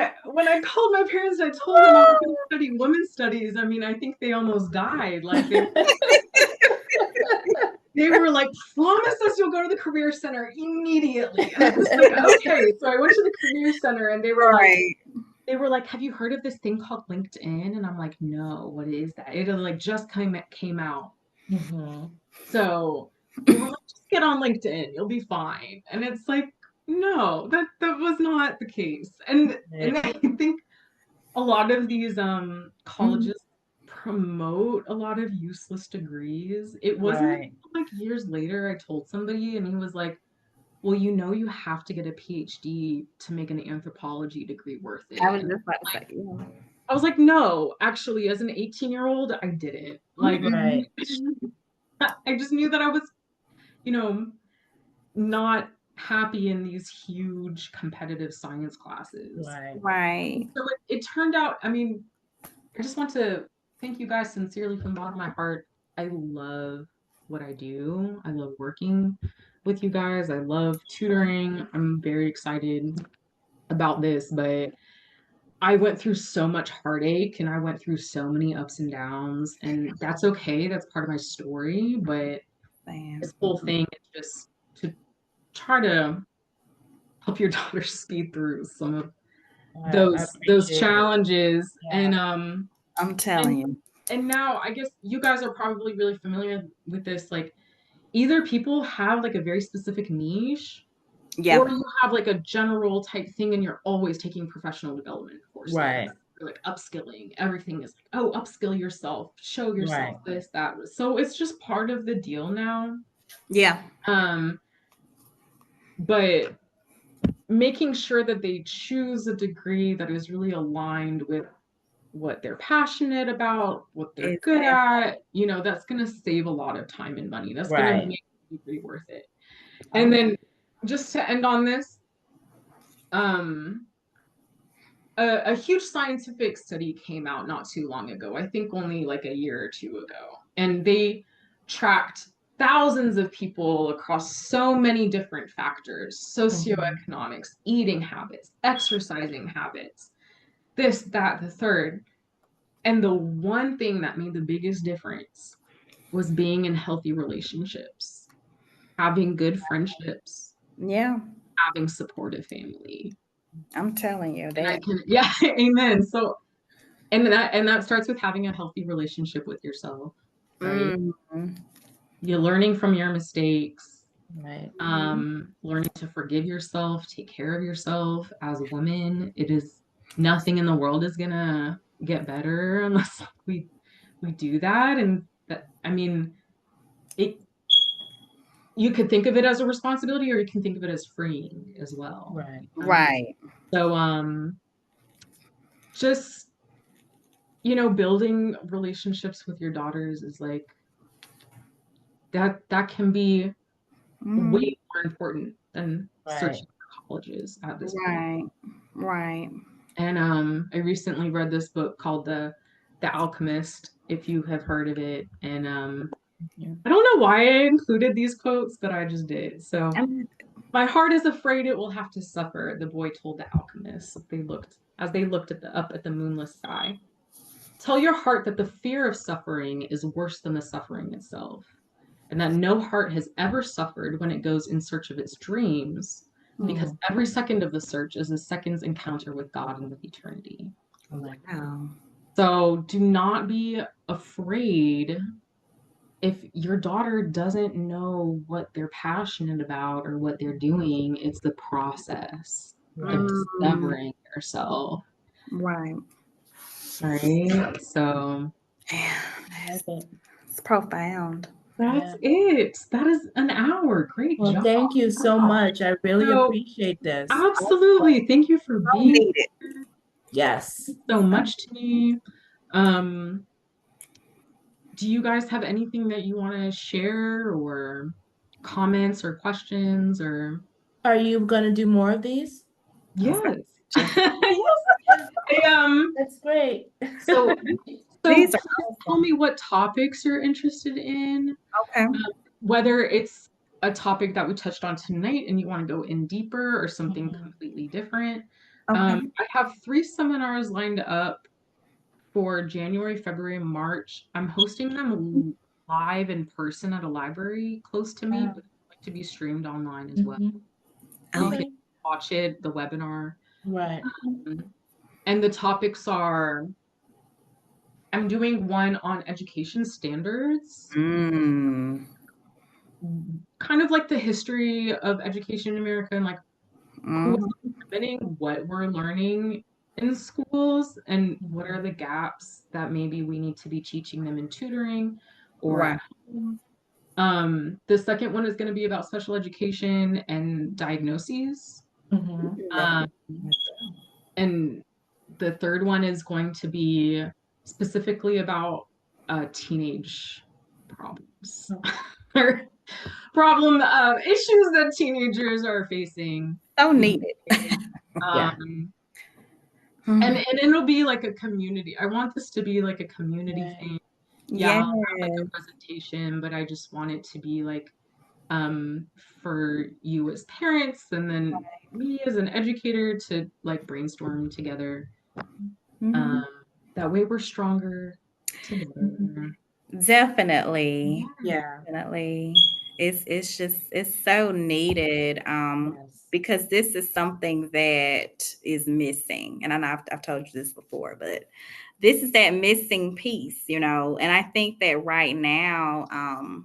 I called my parents, I told them I was going to study women's studies. I mean, I think they almost died. Like they were like, promise us you'll go to the career center immediately. And I was like, okay. So I went to the career center, and they were like, have you heard of this thing called LinkedIn? And I'm like, no, what is that? It like just came out. Mhm. So they were like, just get on LinkedIn, you'll be fine. And it's like, no, that was not the case. And I think a lot of these colleges promote a lot of useless degrees. It wasn't Right. like years later I told somebody, and he was like, well, you have to get a PhD to make an anthropology degree worth it. I was And just about to say, yeah. I was like, no, actually, as an 18-year-old, I didn't. Like, Right. I just knew that I was, you know, not happy in these huge competitive science classes. Right. Right. So it turned out, I mean, I just want to thank you guys sincerely from the bottom of my heart. I love what I do. I love working with you guys. I love tutoring. I'm very excited about this, but I went through so much heartache and I went through so many ups and downs, and that's okay. That's part of my story. But Man. this whole thing is just to try to help your daughter speed through some of I those appreciate it. challenges. Yeah. I'm telling you. And now I guess you guys are probably really familiar with this. Like, either people have like a very specific niche, Yeah. or you have like a general type thing and you're always taking professional development courses. Right. You're like upskilling. Everything is like, oh, upskill yourself, show yourself Right. this, that. So it's just part of the deal now. Yeah. But making sure that they choose a degree that is really aligned with what they're passionate about, what they're good at, that's going to save a lot of time and money. That's going to Right. make the degree worth it. And then just to end on this, a huge scientific study came out not too long ago, I think only like a year or two ago, and they tracked thousands of people across so many different factors: socioeconomics, eating habits, exercising habits, this, that, the third. And the one thing that made the biggest difference was being in healthy relationships, having good friendships, Yeah. having supportive family. I'm telling you that. Yeah, amen. So, and that starts with having a healthy relationship with yourself, right? Mhm. You're learning from your mistakes, Right. learning to forgive yourself, take care of yourself. As a woman, it is nothing in the world is gonna get better unless we do that. And that, I mean, it, you could think of it as a responsibility, or you can think of it as freeing as well. Right. Right. So just building relationships with your daughters is like that can be Mhm. way more important than Right. searching for colleges at this point. Right. Right. And I recently read this book called The Alchemist, if you have heard of it. And I don't know why I included these quotes, but I just did. So, my heart is afraid it will have to suffer, the boy told the alchemist as they looked up at the moonless sky. Tell your heart that the fear of suffering is worse than the suffering itself, and that no heart has ever suffered when it goes in search of its dreams, because every second of the search is a second's encounter with God and with eternity. Wow. So do not be afraid if your daughter doesn't know what they're passionate about or what they're doing. It's the process of discovering yourself. Right. Right. So Yeah, it's profound. that's it. That is an hour. Great Well, job. thank you so much. I really So, appreciate this. Absolutely. Thank you for being Need it. here. Yes. So much to me. do you guys have anything that you want to share or comments or questions or? Are you gonna do more of these? Yes. Just Yes. That's great. So these please are tell me what topics you're interested in, okay. whether it's a topic that we touched on tonight and you want to go in deeper or something Mhm. completely different. Okay. I have 3 seminars lined up for January, February, and March. I'm hosting them live in person at a library close to me, Wow. but I'd like to be streamed online as well. Mhm. So you Okay. can watch it, the webinar. Right. And the topics are, I'm doing one on education standards, Mm. kind of like the history of education in America and like who Mhm. is determining what we're learning in schools and what are the gaps that maybe we need to be teaching them in tutoring or Right. at home. The second one is going to be about special education and diagnoses. Mhm. Um, and the third one is going to be specifically about teenage problems or issues that teenagers are facing. So needed. Yeah. And it'll be like a community. I want this to be like a community Right. thing. Yeah, Yes. I'll have like a presentation, but I just want it to be like for you as parents and then me as an educator to like brainstorm together. Mhm. That way we're stronger together. Definitely. Yeah. Definitely. It's just it's so needed Yes. because this is something that is missing. And I know I've told you this before, but this is that missing piece, you know. And I think that right now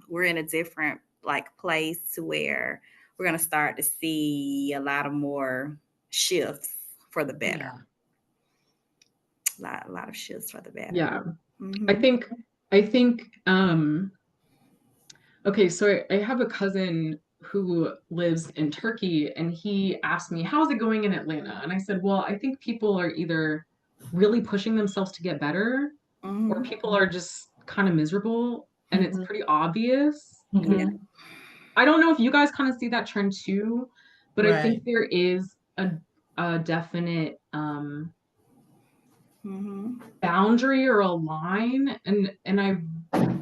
we're in a different like place where we're going to start to see a lot of more shifts for the better. Yeah. A lot of shifts for the better. Yeah. Mhm. I think okay, so I have a cousin who lives in Turkey and he asked me, how's it going in Atlanta? And I said, well, I think people are either really pushing themselves to get better or Mhm. people are just kind of miserable and it's Mhm. pretty obvious. Mhm. I don't know if you guys kind of see that trend too, but I think Right. there is a definite Mhm. boundary or a line and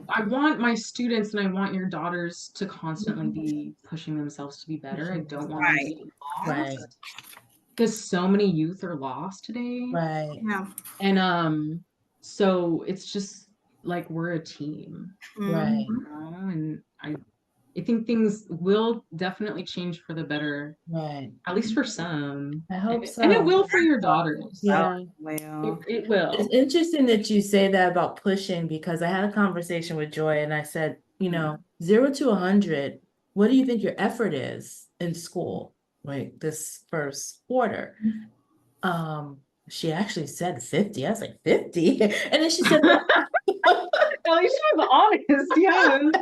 I want my students and I want your daughters to constantly be pushing themselves to be better. I don't want them to Right. get Right. lost because so many youth are lost today. Right. Yeah. And so it's just like we're a team, Right. you know? And I think things will definitely change for the better, Right. at least for some. I hope And it so. will for your daughters. Yeah. Well, It will. It's interesting that you say that about pushing because I had a conversation with Joy and I said, 0 to 100, what do you think your effort is in school, like this first quarter? She actually said 50. I was like, 50? And then she said, At least she was honest, yeah. and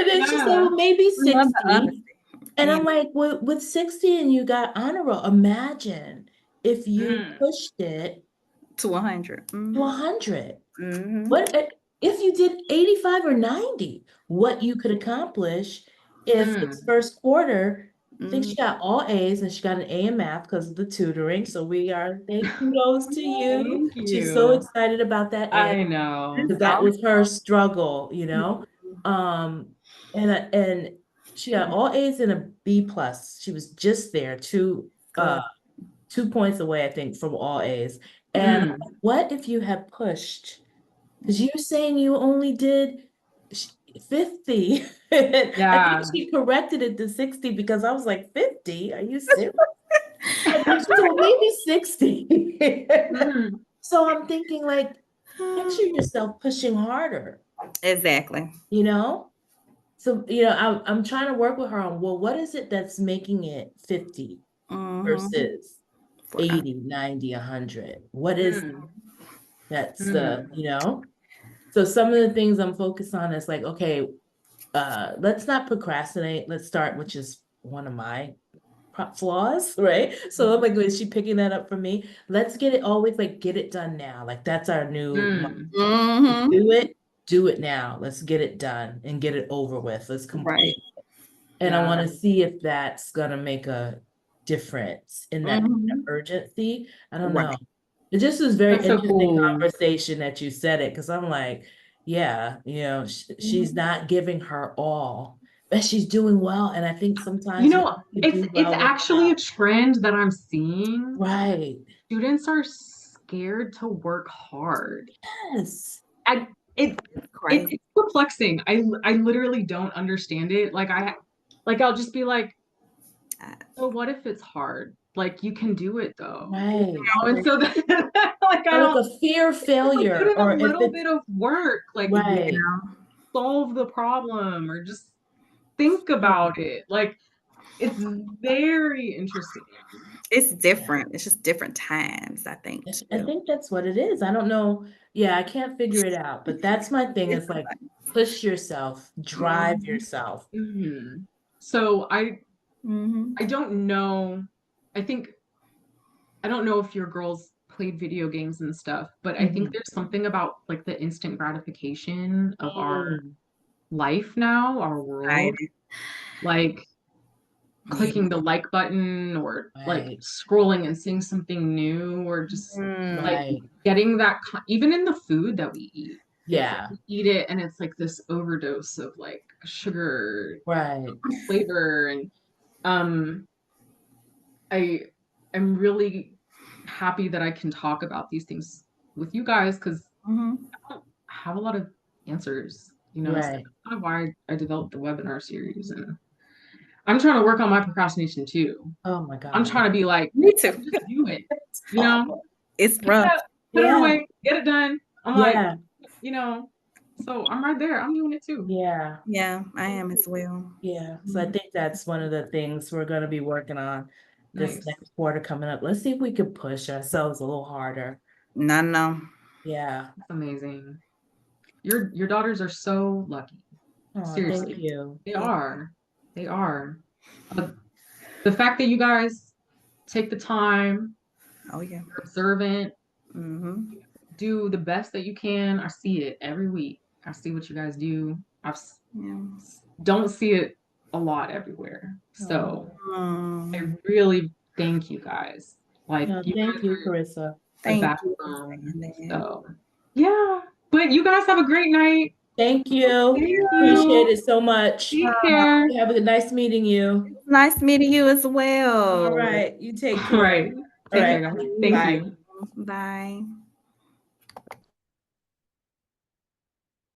then she said, Yeah. well, maybe we love the 60. honesty. And Yeah. I'm like, with 60 and you got honor roll, imagine if you pushed it To 100. to Mhm. 100. Mhm. What if you did 85 or 90? What you could accomplish if this first quarter, I think she got all A's and she got an A in math because of the tutoring. So kudos to you. Thank She's so you. excited about that A I know. because that was her struggle, and she got all A's and a B plus. She was just there, two Good. 2 points away, I think, from all A's. And Mm. what if you had pushed? Because you're saying you only did 50. I Yeah. think she corrected it to 60 because I was like, 50? Are you serious? And then she told maybe 60. Mm. So I'm thinking like, picture yourself pushing harder, Exactly. So, I'm trying to work with her on, well, what is it that's making it 50 Mhm. versus 80, 90, 100? What is that's So some of the things I'm focused on is like, okay, let's not procrastinate. Let's start, which is one of my flaws, right? So I'm like, is she picking that up from me? Let's get it always like get it done now. Like that's our new Mhm. do it do it now. Let's get it done and get it over with. Let's Right. complete it. And I Yeah. want to see if that's gonna make a difference in that Mhm. urgency. I don't Right. know. It just was very That's so interesting cool. conversation that you said it, because I'm like, yeah, she's not giving her all, but she's doing well. And I think You sometimes you know, have to do it's well actually a without. trend that I'm seeing. Right. Students are scared to work hard. Yes. I it Crazy. it's perplexing. I literally don't understand it. I'll just be like, so what if it's hard? Like you can do it though. Right. And so then, like I Or like don't a fear put failure, in a or if little it's bit of work, like right. solve the problem or just think about it. Like it's very interesting. It's different. It's just different times, I think, I too. think that's what it is. I don't know. Yeah, I can't figure it out, but that's my thing, is like push yourself, drive Mhm. yourself. Mhm. So Mhm. I don't know. I think I don't know if your girls played video games and stuff, but I think Mhm. there's something about like the instant gratification of our Mm, life now, our Right. world, like Yeah. clicking the like button or like right, scrolling and seeing something new or just Mm. like right. getting that even in the food that we eat. It's like Yeah, we eat it and it's like this overdose of like sugar, right. flavor, and um I am really happy that I can talk about these things with you guys because Mhm. I don't have a lot of answers, so Right. that's kind of why I developed the webinar series. And I'm trying to work on my procrastination too. Oh my I'm God. trying to be like, Me too. just do it, It's hard. It's put rough. it Yeah, away, get it done. I'm like, yeah, so I'm right there. I'm doing it too. yeah, Yeah, I am as well. yeah. So I think that's one of the things we're gonna be working on this Nice. next quarter coming up. Let's see if we can push ourselves a little harder. No. Yeah. That's amazing. Your daughters are so lucky. Oh, thank Seriously. you. They Yeah. are. They are. Uh, the fact that you guys take the time, Oh yeah. you're observant, Mhm. do the best that you can. I see it every week. I see what you guys do. Yeah. Don't see it a lot everywhere. So I Mm. really thank you guys. Like No, you thank guys you, are Carissa. the Thank you for backbone. saying that. So yeah. But you guys have a great night. Thank you. Thank Appreciate you. it so much. Take care. Have a nice meeting you. Nice meeting you as All well. right. You take All care. right. All Take care, right. guys. you. Thank Bye. you. Bye.